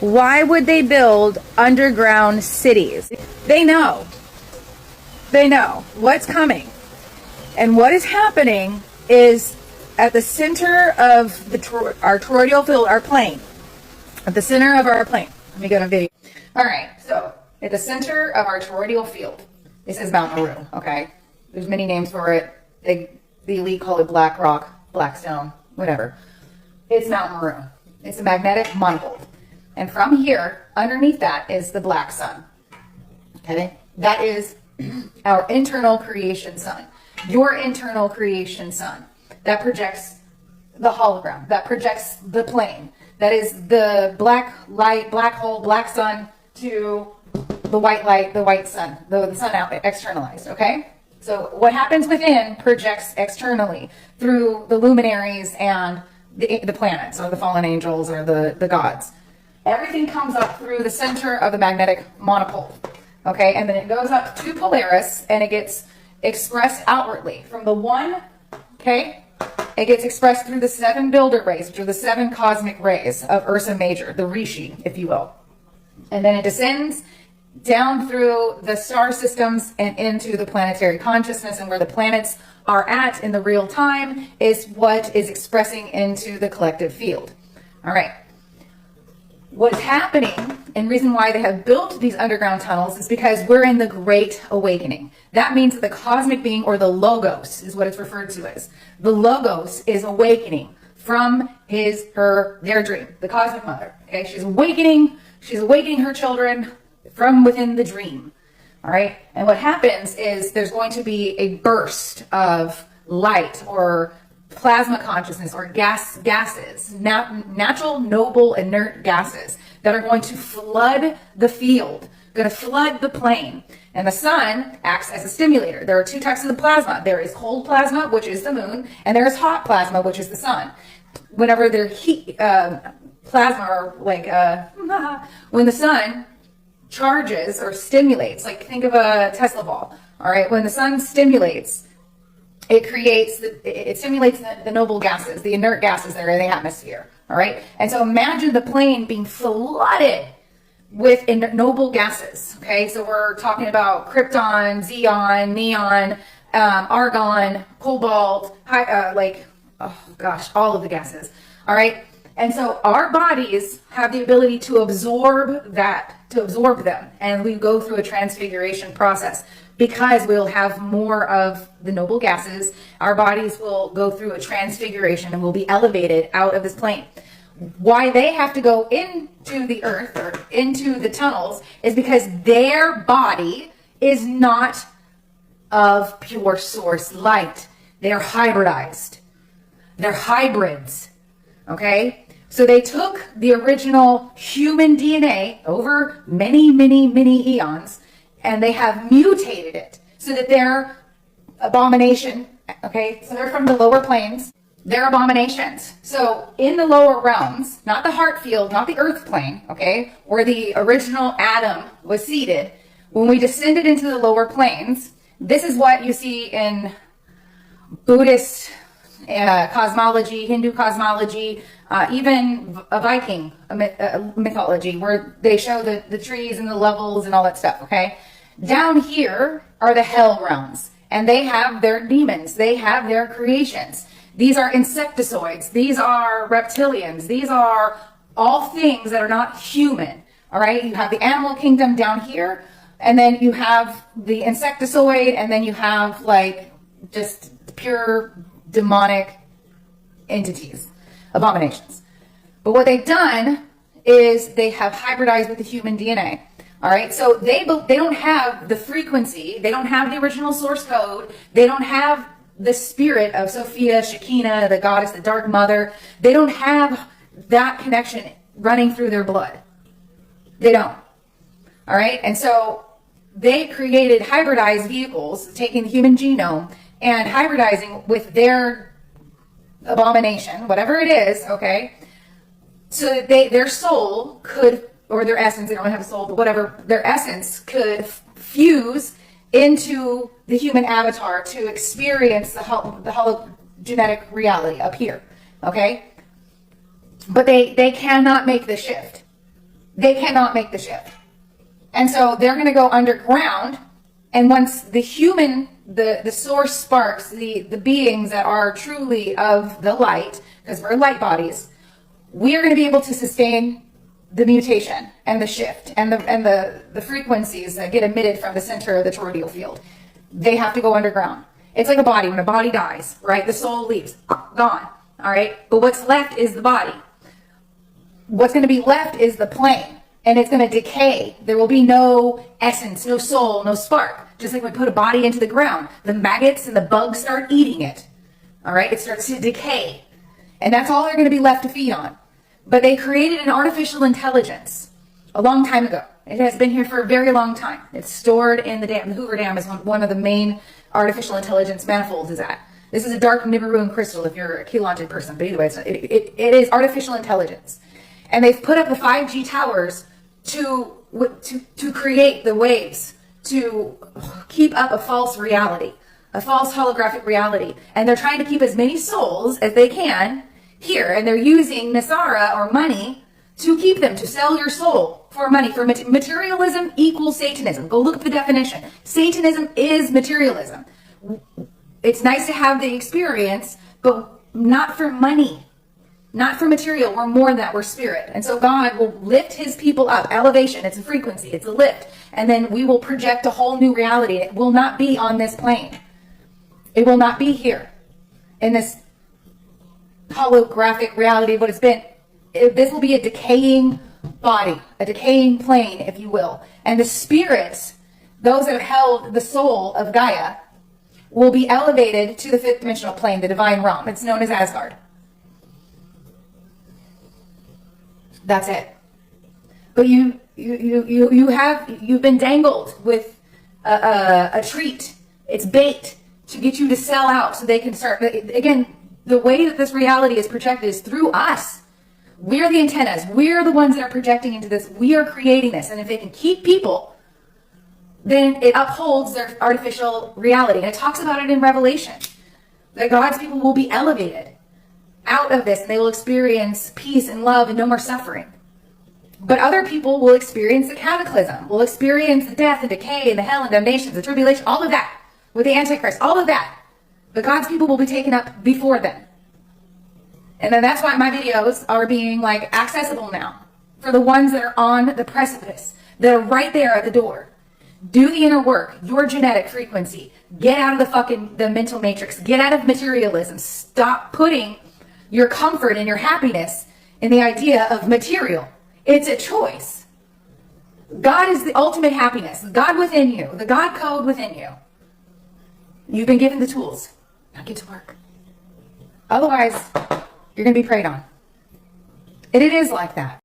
Why would they build underground cities? They know. They know what's coming. And what is happening is at the center of our toroidal field, our plane, at the center of our plane. Let me go to video. All right, so at the center of our toroidal field, this is Mount Meru, okay? There's many names for it. The elite call it Black Rock, Blackstone, whatever. It's Mount Meru. It's a magnetic monopole. And from here, underneath that is the black sun. Okay? That is our internal creation sun. Your internal creation sun. That projects the hologram. That projects the plane. That is the black light, black hole, black sun to the white light, the white sun. The sun out externalized, okay? So what happens within projects externally through the luminaries and the planets or the fallen angels or the gods. Everything comes up through the center of the magnetic monopole, okay? And then it goes up to Polaris and it gets expressed outwardly from the one, okay? It gets expressed through the 7 builder rays, which are the 7 cosmic rays of Ursa Major, the Rishi, if you will. And then it descends down through the star systems and into the planetary consciousness, and where the planets are at in the real time is what is expressing into the collective field. All right. What's happening, and reason why they have built these underground tunnels, is because we're in the Great Awakening. That means that the cosmic being, or the Logos, is what it's referred to as. The Logos is awakening from their dream, the cosmic mother. Okay, she's awakening her children from within the dream. All right, and what happens is there's going to be a burst of light or plasma consciousness or gases, natural, noble, inert gases that are going to flood the field, going to flood the plane. And the sun acts as a stimulator. There are 2 types of the plasma. There is cold plasma, which is the moon, and there is hot plasma, which is the sun. Whenever there's heat, plasma, or like when the sun charges or stimulates, like think of a Tesla ball. All right, when the sun stimulates, it stimulates the noble gases, the inert gases that are in the atmosphere. All right, and so imagine the plane being flooded with noble gases. Okay, so we're talking about krypton, xenon, neon, argon, cobalt, all of the gases. All right, and so our bodies have the ability to absorb them, and we go through a transfiguration process. Because we'll have more of the noble gases, our bodies will go through a transfiguration and will be elevated out of this plane. Why they have to go into the earth or into the tunnels is because their body is not of pure source light. They're hybridized. They're hybrids. Okay? So they took the original human DNA over many, many, many eons, and they have mutated it so that they're abomination. Okay, so they're from the lower planes. They're abominations. So in the lower realms, not the heart field, not the earth plane, okay, where the original Adam was seated, when we descended into the lower planes, this is what you see in Buddhist cosmology, Hindu cosmology, even a Viking mythology, where they show the trees and the levels and all that stuff, okay? Down here are the hell realms, and they have their demons. They have their creations. These are insectoids. These are reptilians. These are all things that are not human, all right? You have the animal kingdom down here, and then you have the insectoid, and then you have like just pure demonic entities, abominations. But what they've done is they have hybridized with the human DNA. All right, so they don't have the frequency, they don't have the original source code, they don't have the spirit of Sophia, Shekinah, the goddess, the dark mother. They don't have that connection running through their blood. They don't. All right, and so they created hybridized vehicles, taking the human genome and hybridizing with their abomination, whatever it is, okay, so that their soul could, or their essence, they don't have a soul, but whatever, their essence could fuse into the human avatar to experience the hologenetic reality up here, okay? But they cannot make the shift. they cannot make the shift. And so they're going to go underground. And once the human, the source sparks, the beings that are truly of the light, because we're light bodies, we are going to be able to sustain the mutation and the shift and the frequencies that get emitted from the center of the toroidal field. They have to go underground. It's like a body. When a body dies, right? The soul leaves, gone. All right. But what's left is the body. What's going to be left is the plane. And it's going to decay. There will be no essence, no soul, no spark. Just like we put a body into the ground, the maggots and the bugs start eating it. All right, it starts to decay. And that's all they're going to be left to feed on. But they created an artificial intelligence a long time ago. It has been here for a very long time. It's stored in the dam. The Hoover Dam is one of the main artificial intelligence manifolds is at. This is a dark Nibiruan crystal if you're a Keylontic person. But either way, it is artificial intelligence. And they've put up the 5G towers to create the waves, to keep up a false reality, a false holographic reality. And they're trying to keep as many souls as they can here. And they're using Nasara or money to keep them, to sell your soul for money. For materialism equals Satanism. Go look at the definition. Satanism is materialism. It's nice to have the experience, but not for money. Not for material. We're more than that. We're spirit. And so God will lift his people up. Elevation. It's a frequency. It's a lift. And then we will project a whole new reality. It will not be on this plane. It will not be here in this holographic reality of what it's been. This will be a decaying body, a decaying plane, if you will. And the spirits, those that have held the soul of Gaia, will be elevated to the fifth dimensional plane, the divine realm. It's known as Asgard. That's it. But you've been dangled with a treat. It's bait to get you to sell out so they can start. Again, the way that this reality is projected is through us. We're the antennas. We're the ones that are projecting into this. We are creating this. And if they can keep people, then it upholds their artificial reality. And it talks about it in Revelation, that God's people will be elevated out of this, and they will experience peace and love and no more suffering. But other people will experience the cataclysm, will experience the death and decay and the hell and damnation, the tribulation, all of that, with the Antichrist, all of that. But God's people will be taken up before them. And then that's why my videos are being accessible now for the ones that are on the precipice, that are right there at the door. Do the inner work, your genetic frequency. Get out of the mental matrix. Get out of materialism. Stop putting your comfort and your happiness in the idea of material. It's a choice. God is the ultimate happiness. God within you, the God code within you. You've been given the tools. Now get to work. Otherwise, you're going to be preyed on. And it is like that.